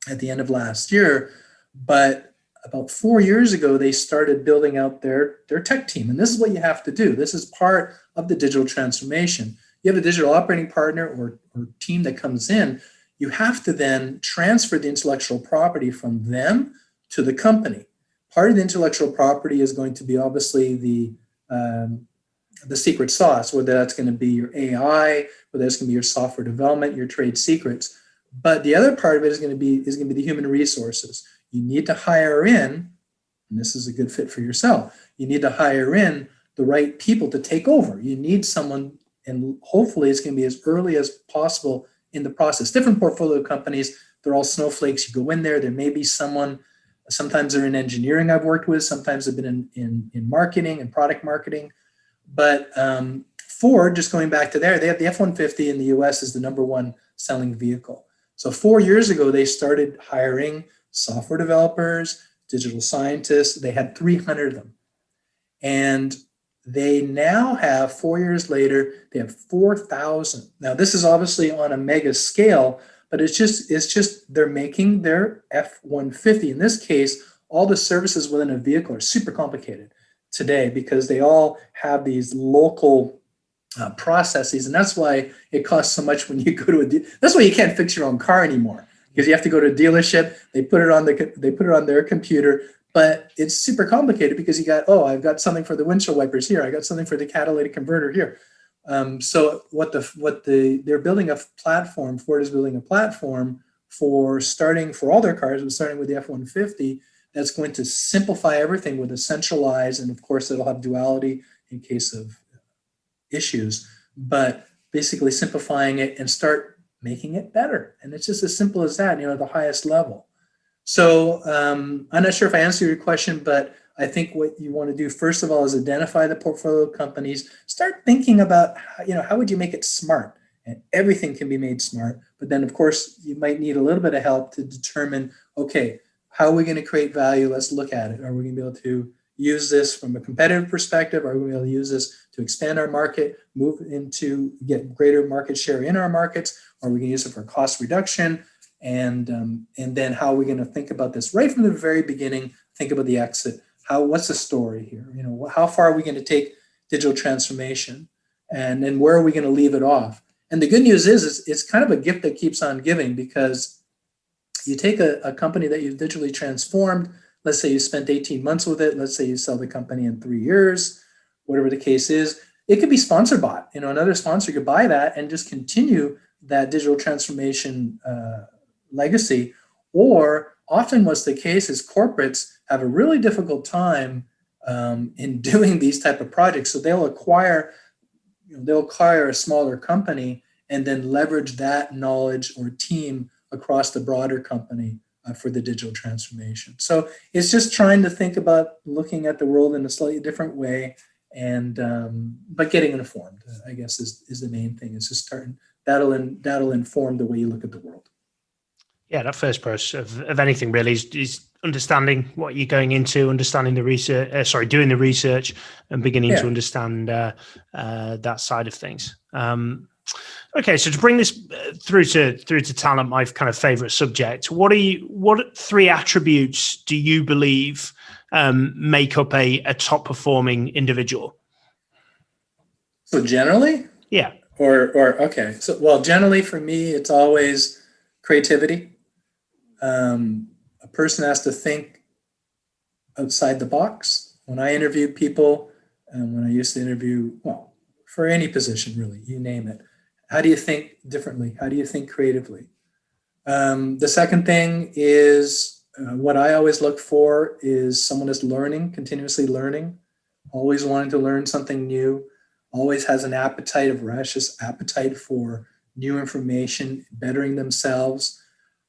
at the end of last year, but about 4 years ago, they started building out their tech team. And this is what you have to do. This is part of the digital transformation. You have a digital operating partner or team that comes in. You have to then transfer the intellectual property from them to the company. Part of the intellectual property is going to be obviously the secret sauce, whether that's going to be your AI, whether that's going to be your software development, your trade secrets. But the other part of it is going to be the human resources. You need to hire in, and this is a good fit for yourself. You need to hire in the right people to take over. You need someone, and hopefully it's going to be as early as possible in the process. Different portfolio companies, they're all snowflakes. You go in there may be someone, sometimes they're in engineering I've worked with, sometimes they've been in marketing and product marketing. But Ford, just going back to there, they have the F-150 in the US is the number one selling vehicle. So 4 years ago, they started hiring software developers, digital scientists. They had 300 of them. And They now have, 4 years later, they have 4,000. Now, this is obviously on a mega scale, but it's just they're making their F-150. In this case, all the services within a vehicle are super complicated today because they all have these local processes, and that's why it costs so much when you go to that's why you can't fix your own car anymore, because you have to go to a dealership, they put it on their computer, but it's super complicated because I've got something for the windshield wipers here, I got something for the catalytic converter here. So they're building a platform. Ford is building a platform for all their cars, starting with the F-150, that's going to simplify everything with a centralized, and of course it'll have duality in case of issues, but basically simplifying it and start making it better. And it's just as simple as that, at the highest level. So I'm not sure if I answered your question, but I think what you want to do, first of all, is identify the portfolio companies, start thinking about, how would you make it smart? And everything can be made smart. But then, of course, you might need a little bit of help to determine, okay, how are we going to create value? Let's look at it. Are we going to be able to use this from a competitive perspective? Are we going to be able to use this to expand our market, get greater market share in our markets? Are we going to use it for cost reduction? And then how are we going to think about this right from the very beginning? Think about the exit. What's the story here? How far are we going to take digital transformation, and then where are we going to leave it off? And the good news is it's kind of a gift that keeps on giving, because you take a company that you've digitally transformed. Let's say you spent 18 months with it. Let's say you sell the company in 3 years, whatever the case is. It could be sponsor bought. Another sponsor could buy that and just continue that digital transformation legacy. Or often what's the case is corporates have a really difficult time in doing these type of projects. So they'll acquire a smaller company and then leverage that knowledge or team across the broader company for the digital transformation. So it's just trying to think about looking at the world in a slightly different way, and but getting informed, I guess, is the main thing. It's just starting. That'll inform the way you look at the world. Yeah, that first process of anything really is understanding what you're going into, understanding the research, doing the research, and beginning to understand that side of things. Okay, so to bring this through to talent, my kind of favorite subject, what 3 attributes do you believe make up a top performing individual? So generally? Yeah. Or okay. So, well, generally for me, it's always creativity. A person has to think outside the box. When I interview people, and when I used to interview, for any position really, you name it, how do you think differently? How do you think creatively? The second thing is what I always look for is someone that's learning, continuously learning, always wanting to learn something new, always has an voracious appetite for new information, bettering themselves,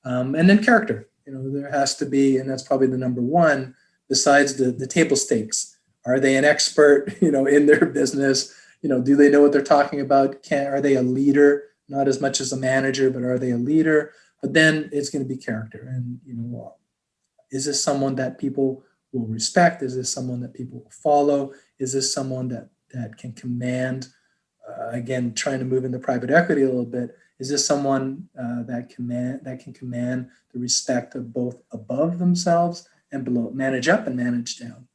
and then character. There has to be, and that's probably the number one, besides the table stakes. Are they an expert, in their business? Do they know what they're talking about? Are they a leader? Not as much as a manager, but are they a leader? But then it's going to be character. And, is this someone that people will respect? Is this someone that people will follow? Is this someone that can command, again, trying to move into private equity a little bit, is this someone that can command the respect of both above themselves and below, manage up and manage down?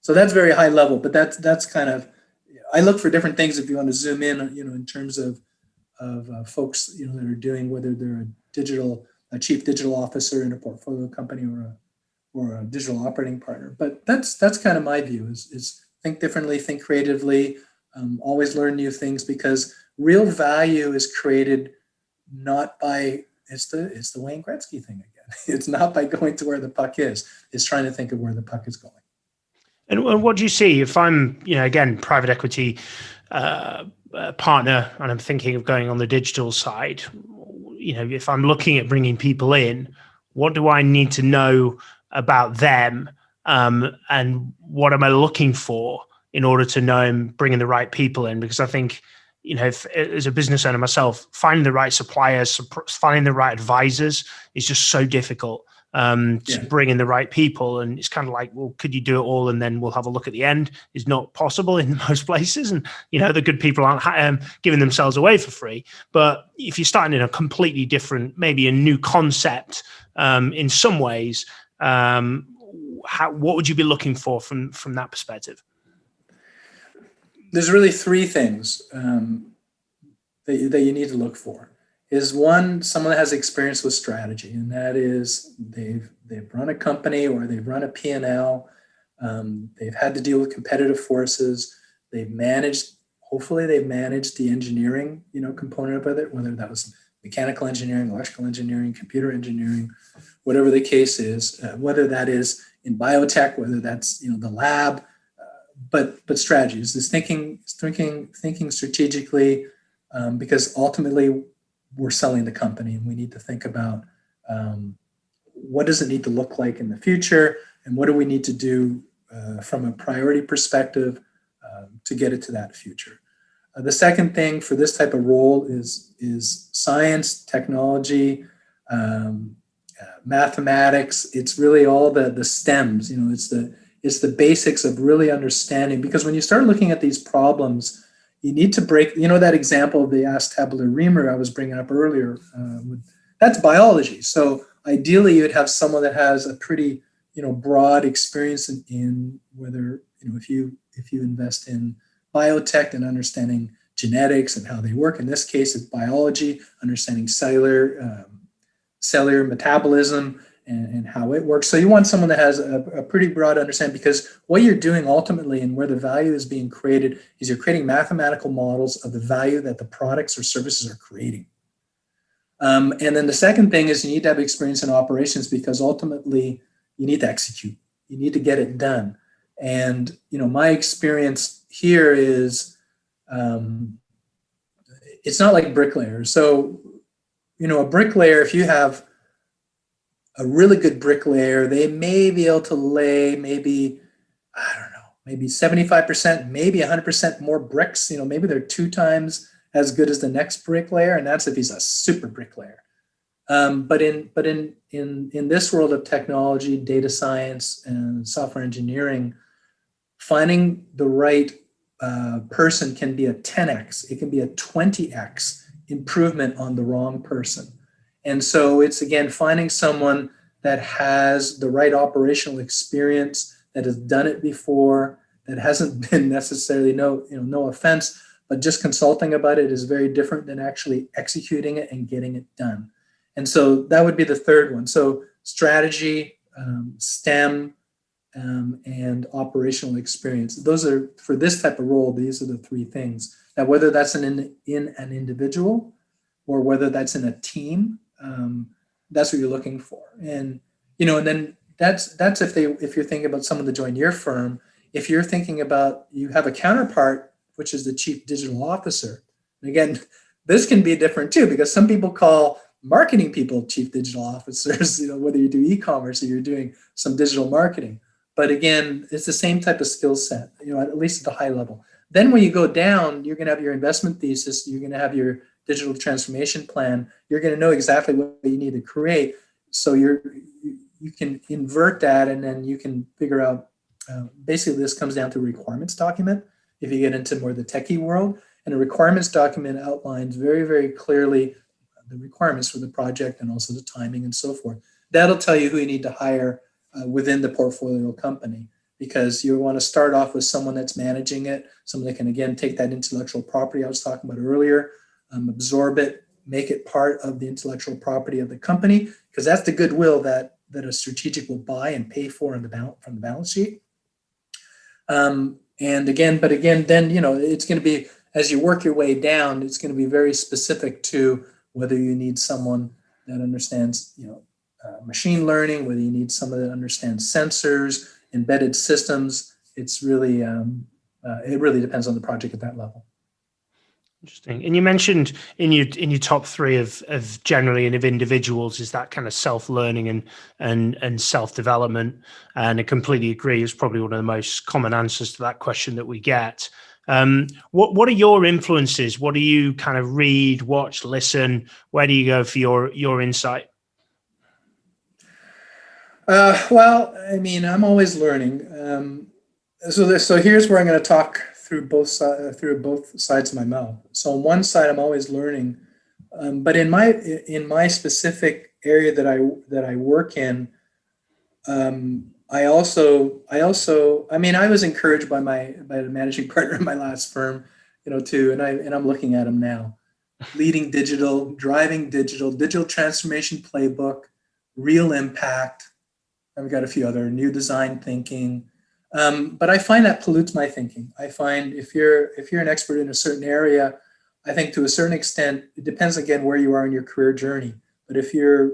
So that's very high level, but that's kind of, I look for different things if you want to zoom in, in terms of folks, that are doing, whether they're a chief digital officer in a portfolio company or a digital operating partner. But that's kind of my view is think differently, think creatively, always learn new things, because real value is created not by, it's the Wayne Gretzky thing again. It's not by going to where the puck is. It's trying to think of where the puck is going. And what do you see if I'm, again, private equity partner, and I'm thinking of going on the digital side? If I'm looking at bringing people in, what do I need to know about them, and what am I looking for in order to know I'm bringing the right people in? Because I think, if, as a business owner myself, finding the right suppliers, finding the right advisors is just so difficult. to bring in the right people. And it's kind of like, well, could you do it all and then we'll have a look at the end? Is not possible in most places. And, the good people aren't giving themselves away for free. But if you're starting in a completely different, maybe a new concept in some ways, what would you be looking for from that perspective? There's really three things that you need to look for. Is one, someone that has experience with strategy, and that is they've run a company or they've run a P&L. They've had to deal with competitive forces. Hopefully they've managed the engineering, component of it, whether that was mechanical engineering, electrical engineering, computer engineering, whatever the case is, whether that is in biotech, whether that's, the lab, but strategies is thinking strategically, because ultimately we're selling the company and we need to think about what does it need to look like in the future and what do we need to do from a priority perspective to get it to that future. The second thing for this type of role is science, technology, mathematics. It's really all the stems, it's the basics of really understanding, because when you start looking at these problems, you need to break, that example of the acetabular reamer I was bringing up earlier, that's biology. So ideally you'd have someone that has a pretty, broad experience in whether, if you invest in biotech and understanding genetics and how they work. In this case, it's biology, understanding cellular metabolism and how it works. So you want someone that has a pretty broad understanding, because what you're doing ultimately and where the value is being created is you're creating mathematical models of the value that the products or services are creating. And then the second thing is you need to have experience in operations, because ultimately you need to execute. You need to get it done. And, my experience here is it's not like bricklayers. So, a bricklayer, if you have a really good bricklayer, they may be able to lay maybe 75%, maybe 100% more bricks. Maybe they're 2 times as good as the next bricklayer, and that's if he's a super bricklayer. But in this world of technology, data science, and software engineering, finding the right person can be a 10x, it can be a 20x improvement on the wrong person. And so it's, again, finding someone that has the right operational experience, that has done it before, that hasn't been necessarily, no offense, but just consulting about it is very different than actually executing it and getting it done. And so that would be the third one. So strategy, STEM, and operational experience. Those are, for this type of role, these are the three things. Now, whether that's in an individual or whether that's in a team, that's what you're looking for. And, and then that's if you're thinking about someone to join your firm. If you're thinking about, you have a counterpart, which is the chief digital officer. And again, this can be different too, because some people call marketing people chief digital officers, whether you do e-commerce or you're doing some digital marketing. But again, it's the same type of skill set, at least at the high level. Then when you go down, you're going to have your investment thesis, you're going to have your digital transformation plan, you're going to know exactly what you need to create. So you can invert that, and then you can figure out, basically this comes down to a requirements document if you get into more the techie world. And a requirements document outlines very, very clearly the requirements for the project and also the timing and so forth. That'll tell you who you need to hire within the portfolio company, because you want to start off with someone that's managing it, someone that can, again, take that intellectual property I was talking about earlier, absorb it, make it part of the intellectual property of the company, because that's the goodwill that a strategic will buy and pay for from the balance sheet. Then, it's going to be, as you work your way down, it's going to be very specific to whether you need someone that understands, machine learning, whether you need someone that understands sensors, embedded systems. It's really, it really depends on the project at that level. Interesting. And you mentioned in your top 3 of generally and of individuals is that kind of self-learning and self-development. And I completely agree. It's probably one of the most common answers to that question that we get. What are your influences? What do you kind of read, watch, listen? Where do you go for your insight? Well, I mean, I'm always learning. So here's where I'm going to talk through both sides of my mouth. So on one side, I'm always learning, but in my specific area that I work in, I mean, I was encouraged by the managing partner in my last firm, too, and I'm looking at him now, leading digital, driving digital transformation playbook, real impact. I've got a few other new design thinking, but I find that pollutes my thinking. I find if you're an expert in a certain area, I think to a certain extent it depends again where you are in your career journey. But if you're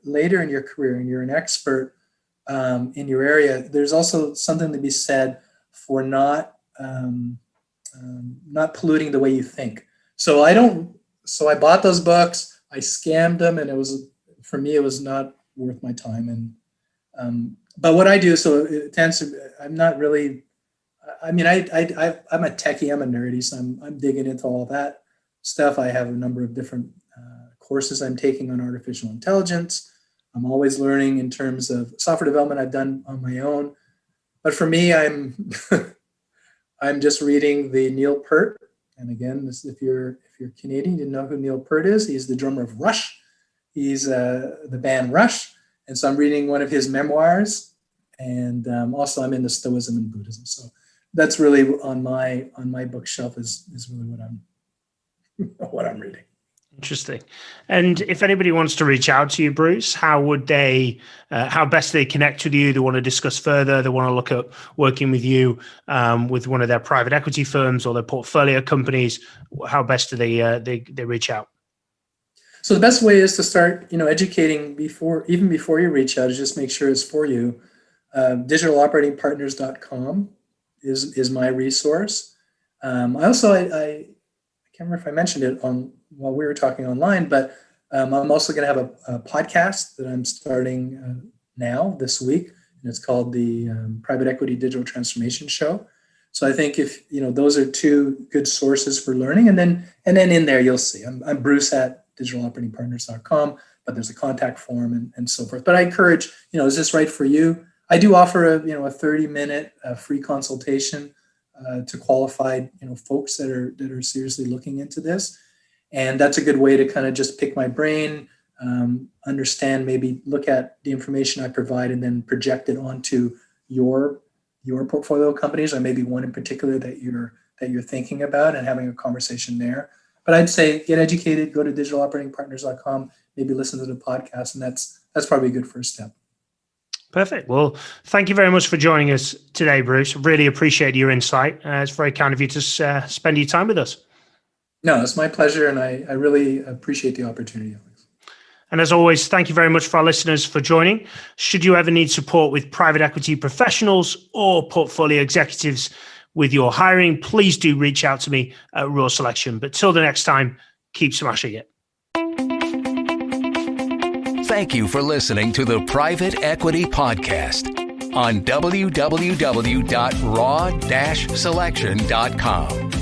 later in your career and you're an expert in your area, there's also something to be said for not polluting the way you think. So I bought those books, I scammed them, and for me it was not worth my time. And but what I do, so it tends to, I'm not really, I mean, I'm a techie, I'm a nerdy, so I'm digging into all that stuff. I have a number of different courses I'm taking on artificial intelligence. I'm always learning in terms of software development I've done on my own. But for me, I'm I'm just reading the Neil Peart. And again, if you're Canadian, you didn't know who Neil Peart is. He's the drummer of Rush. He's the band Rush. And so I'm reading one of his memoirs. And also I'm into Stoicism and Buddhism. So that's really on my bookshelf is really what I'm reading. Interesting. And if anybody wants to reach out to you, Bruce, how best do they connect with you? They want to discuss further. They want to look at working with you with one of their private equity firms or their portfolio companies. How best do they reach out? So the best way is to start, educating even before you reach out, is just make sure it's for you. Digitaloperatingpartners.com is my resource. I can't remember if I mentioned it while we were talking online, but I'm also going to have a podcast that I'm starting now this week, and it's called the Private Equity Digital Transformation Show. So I think if those are two good sources for learning, and then in there you'll see I'm Bruce at digitaloperatingpartners.com, but there's a contact form and so forth. But I encourage, is this right for you? I do offer a 30-minute free consultation to qualified folks that are seriously looking into this, and that's a good way to kind of just pick my brain, understand, maybe look at the information I provide, and then project it onto your portfolio companies, or maybe one in particular that you're thinking about, and having a conversation there. But I'd say get educated, go to digitaloperatingpartners.com, maybe listen to the podcast, and that's probably a good first step. Perfect. Well, thank you very much for joining us today, Bruce. Really appreciate your insight. It's very kind of you to spend your time with us. No, it's my pleasure, and I really appreciate the opportunity, Alex. And as always, thank you very much for our listeners for joining. Should you ever need support with private equity professionals or portfolio executives with your hiring, please do reach out to me at Raw Selection. But till the next time, keep smashing it. Thank you for listening to the Private Equity Podcast on www.raw-selection.com.